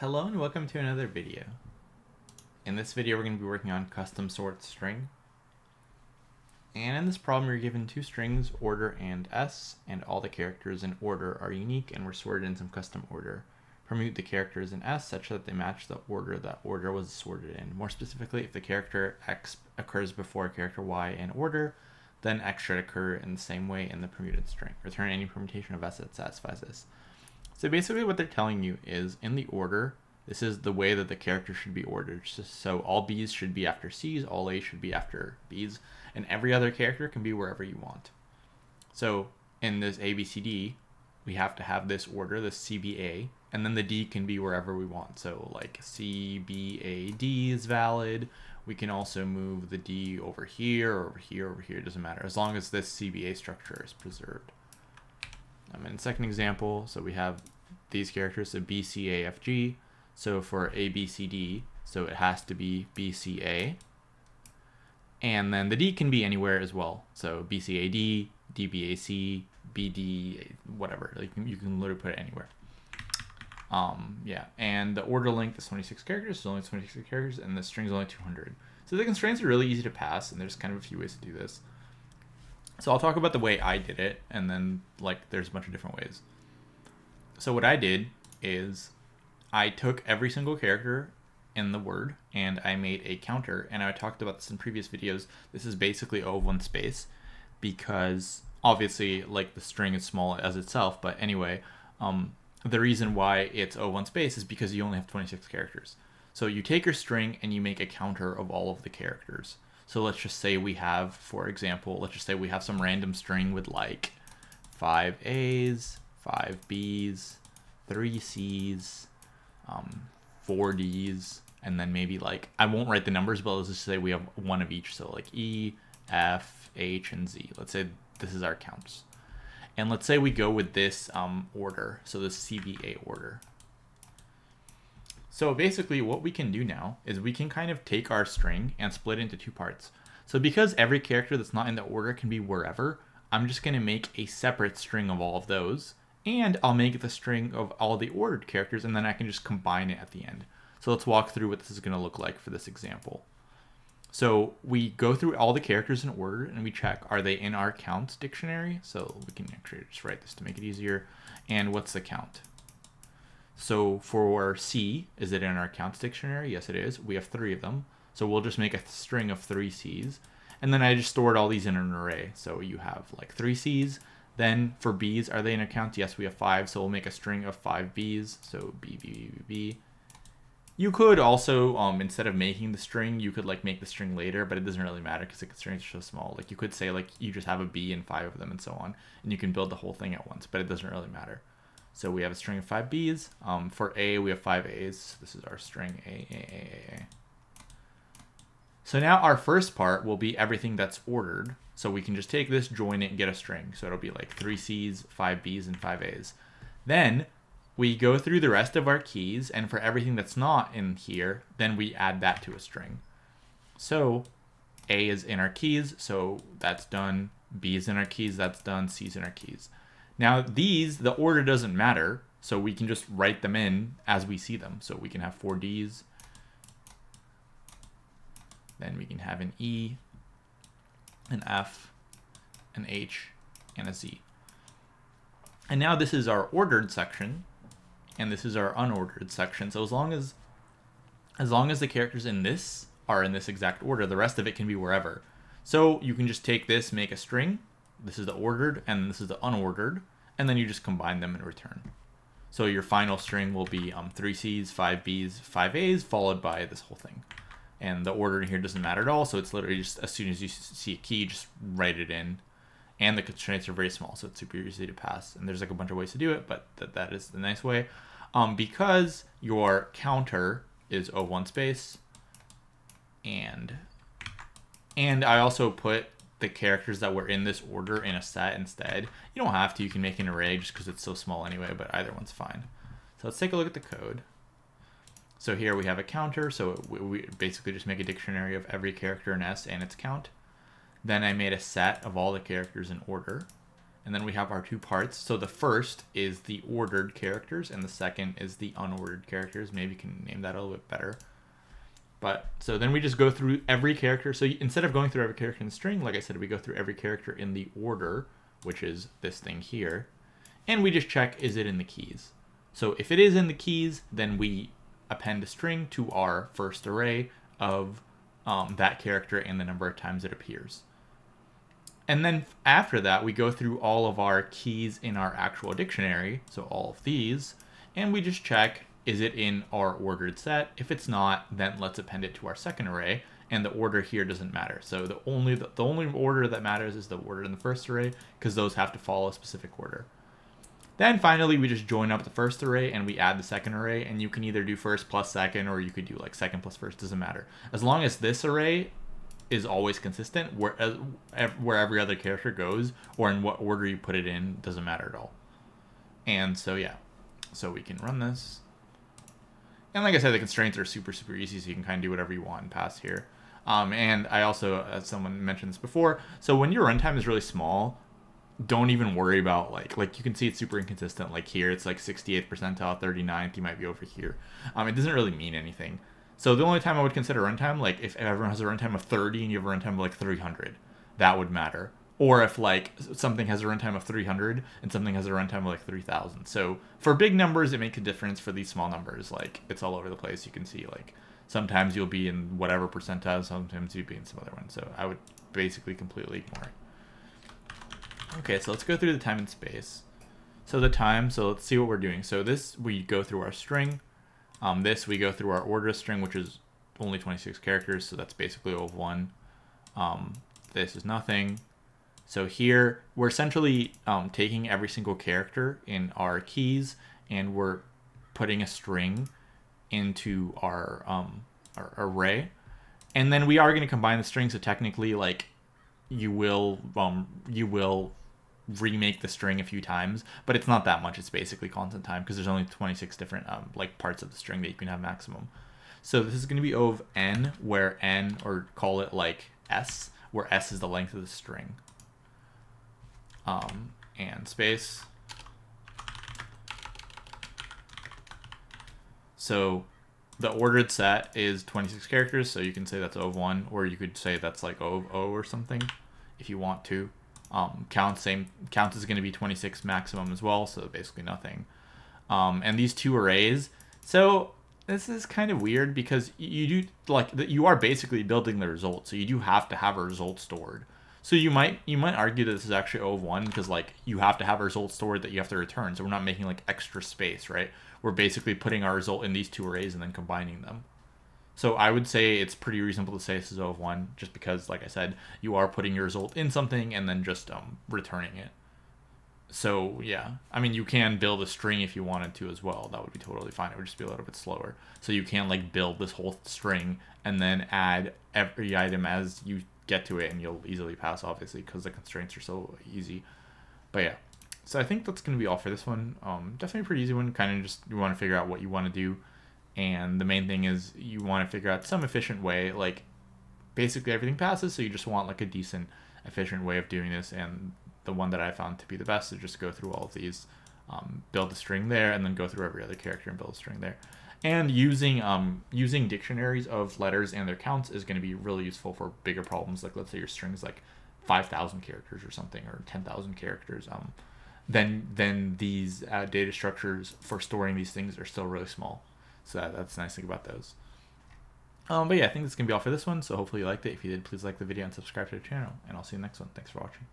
Hello and welcome to another video. In this video we're going to be working on custom sort string. And in this problem you're given two strings, order and s, and all the characters in order are unique and were sorted in some custom order. Permute the characters in s such that they match the order that order was sorted in. More specifically, if the character x occurs before character y in order, then x should occur in the same way in the permuted string. Return any permutation of s that satisfies this. So basically what they're telling you is in the order, this is the way that the character should be ordered. So all B's should be after C's, all A's should be after B's, and every other character can be wherever you want. So in this ABCD, we have to have this order, this CBA, and then the D can be wherever we want. So like CBAD is valid. We can also move the D over here, or over here, over here, it doesn't matter, as long as this CBA structure is preserved. In the second example, so we have these characters, so B, C, A, F, G. So for A, B, C, D, so it has to be B, C, A. And then the D can be anywhere as well. So B, C, A, D, D, B, A, C, B, D, whatever. Like you can literally put it anywhere. Yeah, and the order length is 26 characters, so only 26 characters, and the string is only 200. So the constraints are really easy to pass, and there's kind of a few ways to do this. So I'll talk about the way I did it, and then like there's a bunch of different ways. So what I did is I took every single character in the word and I made a counter, and I talked about this in previous videos. This is basically O of one space because obviously like the string is small as itself, but anyway, the reason why it's O of one space is because you only have 26 characters. So you take your string and you make a counter of all of the characters. So let's just say we have, for example, let's just say we have some random string with like 5 A's, 5 B's, 3 C's, 4 D's, and then maybe like, I won't write the numbers, but let's just say we have one of each. So like E, F, H, and Z. Let's say this is our counts. And let's say we go with this order, so this CBA order. So basically what we can do now is we can kind of take our string and split it into two parts. So because every character that's not in the order can be wherever, I'm just going to make a separate string of all of those, and I'll make the string of all the ordered characters, and then I can just combine it at the end. So let's walk through what this is going to look like for this example. So we go through all the characters in order and we check, are they in our counts dictionary? So we can actually just write this to make it easier. And what's the count? So for C, is it in our counts dictionary? Yes, it is. We have 3 of them. So we'll just make a string of 3 C's. And then I just stored all these in an array. So you have like 3 C's. Then for B's, are they in our counts? Yes, we have 5. So we'll make a string of 5 B's. So B, B, B, B, B. You could also, instead of making the string, you could like make the string later, but it doesn't really matter because the constraints are so small. Like you could say like you just have a B and 5 of them and so on, and you can build the whole thing at once, but it doesn't really matter. So we have a string of 5 B's. For A, we have 5 A's. This is our string A. So now our first part will be everything that's ordered. So we can just take this, join it, and get a string. So it'll be like 3 C's, 5 B's, and 5 A's. Then we go through the rest of our keys, and for everything that's not in here, then we add that to a string. So A is in our keys, so that's done. B is in our keys, that's done. C is in our keys. Now these, the order doesn't matter, so we can just write them in as we see them. So we can have 4 D's, then we can have an E, an F, an H, and a Z. And now this is our ordered section, and this is our unordered section. So as long as the characters in this are in this exact order, the rest of it can be wherever. So you can just take this, make a string. This is the ordered, and this is the unordered, and then you just combine them and return. So your final string will be 3 C's, 5 B's, 5 A's, followed by this whole thing. And the order here doesn't matter at all, so it's literally just as soon as you see a key, just write it in. And the constraints are very small, so it's super easy to pass. And there's like a bunch of ways to do it, but that is the nice way. Because your counter is O1 space, and I also put the characters that were in this order in a set instead. You don't have to, you can make an array just because it's so small anyway, but either one's fine. So let's take a look at the code. So here we have a counter, so we basically just make a dictionary of every character in S and its count. Then I made a set of all the characters in order. And then we have our two parts. So the first is the ordered characters, and the second is the unordered characters. Maybe you can name that a little bit better. But so then we just go through every character. So instead of going through every character in the string, like I said, we go through every character in the order, which is this thing here. And we just check, is it in the keys? So if it is in the keys, then we append a string to our first array of that character and the number of times it appears. And then after that, we go through all of our keys in our actual dictionary, so all of these, and we just check, is it in our ordered set? If it's not, then let's append it to our second array, and the order here doesn't matter. So the only order that matters is the order in the first array, because those have to follow a specific order. Then finally, we just join up the first array and we add the second array, and you can either do first plus second, or you could do like second plus first, doesn't matter. As long as this array is always consistent, where every other character goes, or in what order you put it in, doesn't matter at all. And so yeah, so we can run this. And like I said, the constraints are super easy, so you can kind of do whatever you want and pass here. And I also, as someone mentioned this before, so when your runtime is really small, don't even worry about like you can see it's super inconsistent. Like here, it's like 68th percentile, 39th, you might be over here. It doesn't really mean anything. So the only time I would consider runtime, like if everyone has a runtime of 30 and you have a runtime of like 300, that would matter. Or if like something has a runtime of 300 and something has a runtime of like 3000. So for big numbers, it makes a difference. For these small numbers, like it's all over the place. You can see like sometimes you'll be in whatever percentile, sometimes you'll be in some other one. So I would basically completely ignore it. Okay, so let's go through the time and space. So the time, so let's see what we're doing. So this, we go through our string. This, we go through our order string, which is only 26 characters, so that's basically O of 1. This is nothing. So here, we're essentially taking every single character in our keys, and we're putting a string into our array. And then we are going to combine the strings, so technically, like, you will remake the string a few times, but it's not that much. It's basically constant time, because there's only 26 different like parts of the string that you can have maximum. So this is going to be O of n, where n, or call it like s, where s is the length of the string. And space. So the ordered set is 26 characters, so you can say that's O of 1, or you could say that's like O of O or something if you want to. Count is going to be 26 maximum as well, so basically nothing. And these two arrays, so this is kind of weird because you do like you are basically building the result, so you do have to have a result stored. So you might argue that this is actually O of 1 because like you have to have a result stored that you have to return. So we're not making like extra space, right? We're basically putting our result in these two arrays and then combining them. So I would say it's pretty reasonable to say this is O of 1 just because, like I said, you are putting your result in something and then just returning it. So yeah, I mean, you can build a string if you wanted to as well. That would be totally fine. It would just be a little bit slower. So you can like build this whole string and then add every item as you get to it, and you'll easily pass, obviously, because the constraints are so easy. But yeah, so I think that's going to be all for this one. Definitely a pretty easy one. Kind of just, you want to figure out what you want to do. And the main thing is you want to figure out some efficient way, like basically everything passes. So you just want like a decent, efficient way of doing this. And the one that I found to be the best is just go through all of these, build a string there, and then go through every other character and build a string there. And using dictionaries of letters and their counts is going to be really useful for bigger problems. Like let's say your string is like 5,000 characters or something, or 10,000 characters. Then these data structures for storing these things are still really small. So that's the nice thing about those. But yeah, I think this is going to be all for this one. So hopefully you liked it. If you did, please like the video and subscribe to the channel. And I'll see you next one. Thanks for watching.